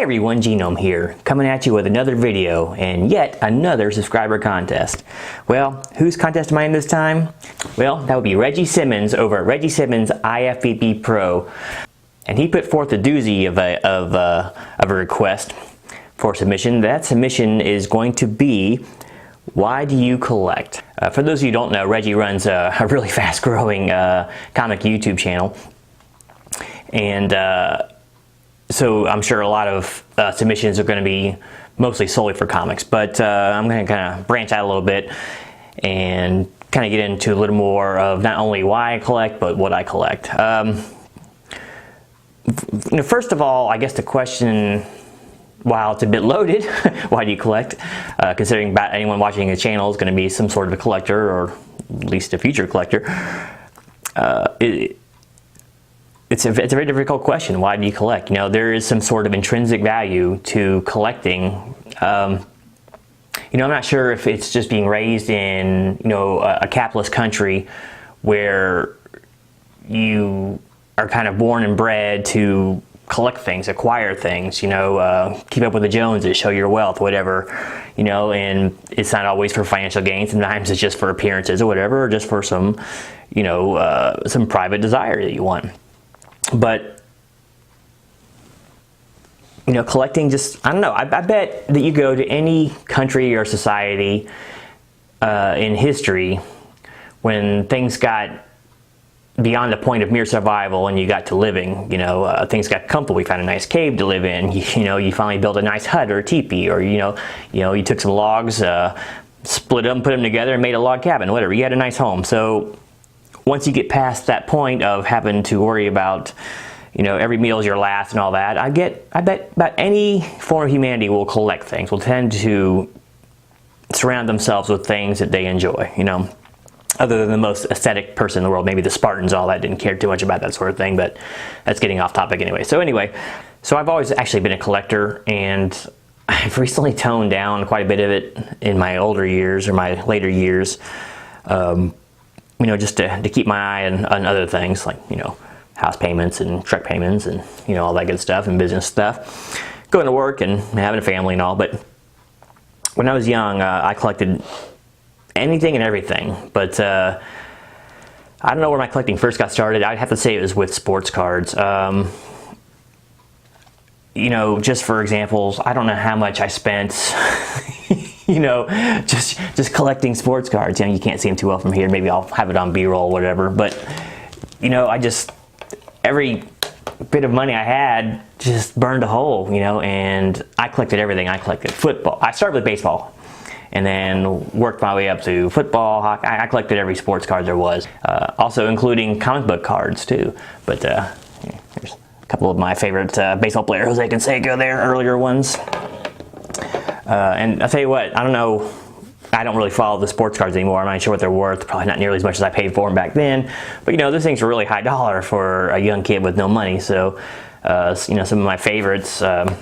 Hey everyone, Genome here, coming at you with another video and yet another subscriber contest. Well, whose contest am I in this time? Well, that would be Regie Simmons over at Regie Simmons IFBB Pro. And he put forth a doozy of a request for submission. That submission is going to be, why do you collect? For those of you who don't know, Reggie runs a really fast growing comic YouTube channel. And so I'm sure a lot of submissions are going to be mostly solely for comics, but I'm going to kind of branch out a little bit and kind of get into a little more of not only why I collect, but what I collect. First of all, I guess the question, while it's a bit loaded, why do you collect? Considering about anyone watching a channel is going to be some sort of a collector, or at least a future collector. It's a very difficult question. Why do you collect? You know, there is some sort of intrinsic value to collecting. I'm not sure if it's just being raised in, a capitalist country where you are kind of born and bred to collect things, acquire things, keep up with the Joneses, show your wealth, whatever, and it's not always for financial gain. Sometimes it's just for appearances or whatever, or just for some, some private desire that you want. But, collecting just, I don't know, I bet that you go to any country or society in history when things got beyond the point of mere survival and you got to living, things got comfortable. You found a nice cave to live in, you finally built a nice hut or a teepee, or, you took some logs, split them, put them together and made a log cabin, whatever. You had a nice home. So once you get past that point of having to worry about, every meal is your last and all that, I bet about any form of humanity will collect things, will tend to surround themselves with things that they enjoy, other than the most aesthetic person in the world. Maybe the Spartans and all that didn't care too much about that sort of thing, but that's getting off topic anyway. So I've always actually been a collector, and I've recently toned down quite a bit of it in my older years or my later years. Just to keep my eye on other things like, house payments and truck payments and, all that good stuff and business stuff. Going to work and having a family and all. But when I was young, I collected anything and everything. But I don't know where my collecting first got started. I'd have to say it was with sports cards. Just for examples, I don't know how much I spent just collecting sports cards. You can't see them too well from here. Maybe I'll have it on B-roll or whatever. But, every bit of money I had just burned a hole, and I collected everything. I collected football. I started with baseball and then worked my way up to football, hockey. I collected every sports card there was, also including comic book cards too. But there's a couple of my favorite baseball players, Jose Canseco there, earlier ones. And I'll tell you what, I don't know, I don't really follow the sports cards anymore. I'm not sure what they're worth, probably not nearly as much as I paid for them back then. But those things were really high dollar for a young kid with no money. So, some of my favorites, my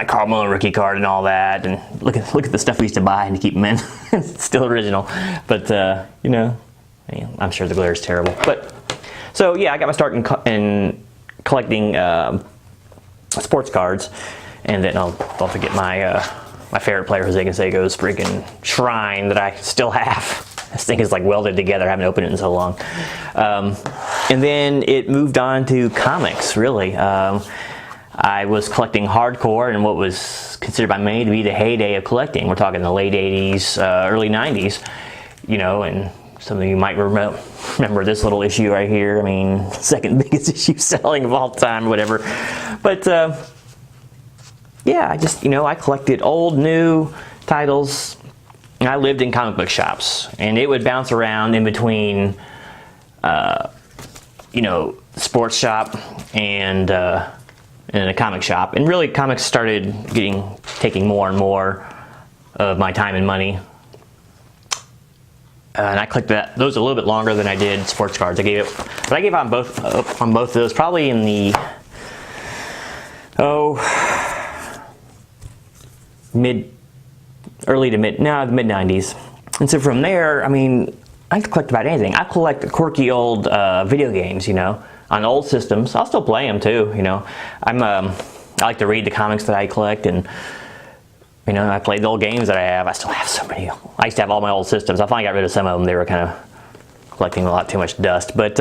Karl Malone rookie card and all that, and look at the stuff we used to buy and to keep them in. It's still original. But, I'm sure the glare is terrible. But, so yeah, I got my start in collecting sports cards, and then I'll forget my favorite player, Jose Canseco's freaking shrine that I still have. This thing is like welded together. I haven't opened it in so long. And then it moved on to comics, really. I was collecting hardcore in what was considered by many to be the heyday of collecting. We're talking the late 80s, early 90s, and some of you might remember this little issue right here. I mean, second biggest issue selling of all time, whatever. But yeah, I just, I collected old, new titles. I lived in comic book shops, and it would bounce around in between, sports shop and a comic shop. And really, comics started taking more and more of my time and money. And I collected those a little bit longer than I did sports cards. I gave on both of those probably in the early to mid 90s. And so from there, I mean, I collect about anything. I collect quirky old video games, on old systems. I'll still play them too, you know. I like to read the comics that I collect, and you know, I played the old games that I have. I still have so many. I used to have all my old systems. I finally got rid of some of them. They were kind of collecting a lot too much dust. But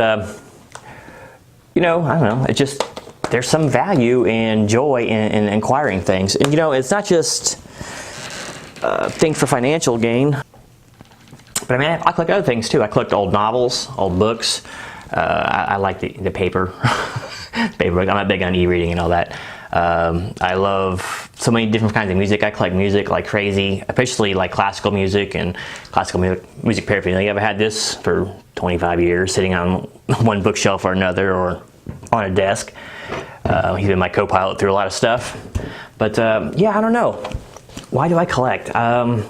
you know, I don't know. It just, there's some value and joy in acquiring things. And you know, it's not just things for financial gain. But I mean, I collect other things too. I collect old novels, old books. I like the paper. Paper. I'm not big on e-reading and all that. I love so many different kinds of music. I collect music like crazy, especially like classical music and classical music paraphernalia. I've had this for 25 years, sitting on one bookshelf or another, or on a desk. He's been my co-pilot through a lot of stuff. But yeah, I don't know. Why do I collect? I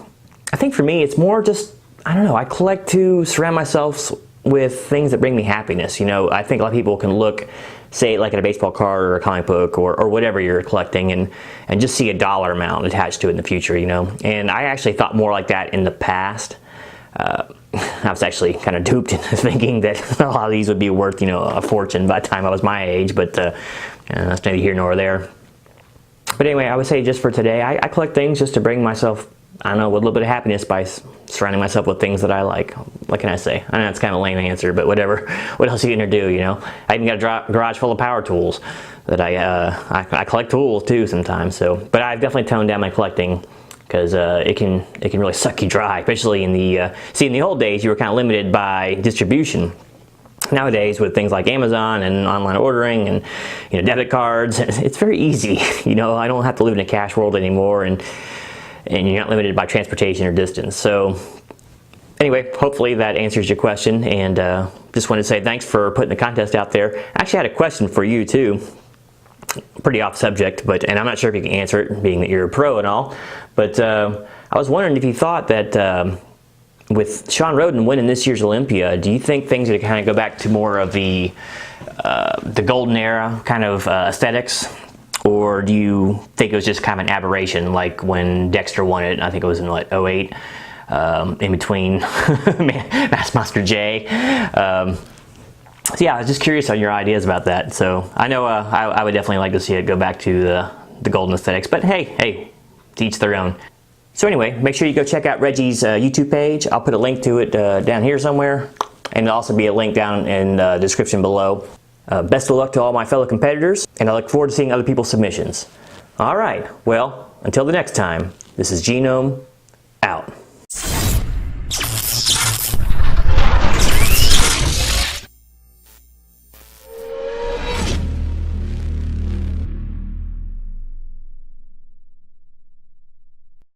think for me, it's more just, I don't know, I collect to surround myself with things that bring me happiness. You know, I think a lot of people can look, say, like at a baseball card or a comic book or whatever you're collecting, and just see a dollar amount attached to it in the future, you know. And I actually thought more like that in the past. I was actually kind of duped into thinking that a lot of these would be worth, you know, a fortune by the time I was my age, but that's neither here nor there. But anyway, I would say just for today, I collect things just to bring myself, I don't know, with a little bit of happiness by surrounding myself with things that I like. What can I say? I know it's kind of a lame answer, but whatever. What else are you gonna do, you know? I even got a garage full of power tools that I collect tools too sometimes. So, but I've definitely toned down my collecting because it can really suck you dry, especially in the in the old days you were kind of limited by distribution. Nowadays, with things like Amazon and online ordering and, you know, debit cards, it's very easy. You know, I don't have to live in a cash world anymore, and you're not limited by transportation or distance. So anyway, hopefully that answers your question, and just wanted to say thanks for putting the contest out there. I actually had a question for you too, pretty off subject, and I'm not sure if you can answer it, being that you're a pro and all, but I was wondering if you thought that with Shawn Rhoden winning this year's Olympia, do you think things would kind of go back to more of the golden era kind of aesthetics? Or do you think it was just kind of an aberration, like when Dexter won it? I think it was in what, 08, in between Master J. So yeah, I was just curious on your ideas about that. So I know I would definitely like to see it go back to the golden aesthetics. But hey, to each their own. So anyway, make sure you go check out Reggie's YouTube page. I'll put a link to it down here somewhere, and there'll also be a link down in the description below. Best of luck to all my fellow competitors, and I look forward to seeing other people's submissions. All right, well, until the next time, this is Genome